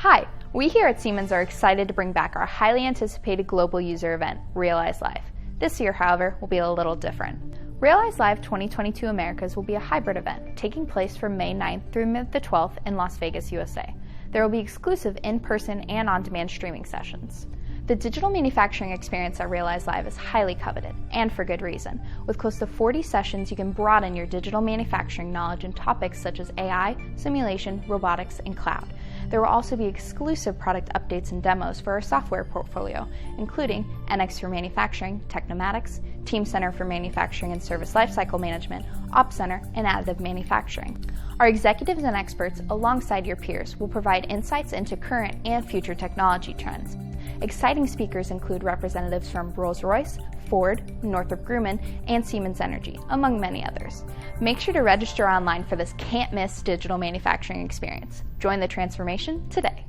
Hi, we here at Siemens are excited to bring back our highly anticipated global user event, Realize Live. This year, however, will be a little different. Realize Live 2022 Americas will be a hybrid event taking place from May 9th through May the 12th in Las Vegas, USA. There will be exclusive in-person and on-demand streaming sessions. The digital manufacturing experience at Realize Live is highly coveted, and for good reason. With close to 40 sessions, you can broaden your digital manufacturing knowledge in topics such as AI, simulation, robotics, and cloud. There will also be exclusive product updates and demos for our software portfolio, including NX for Manufacturing, Technomatics, Teamcenter for Manufacturing and Service Lifecycle Management, OpsCenter, and Additive Manufacturing. Our executives and experts, alongside your peers, will provide insights into current and future technology trends. Exciting speakers include representatives from Rolls-Royce, Ford, Northrop Grumman, and Siemens Energy, among many others. Make sure to register online for this can't-miss digital manufacturing experience. Join the transformation today.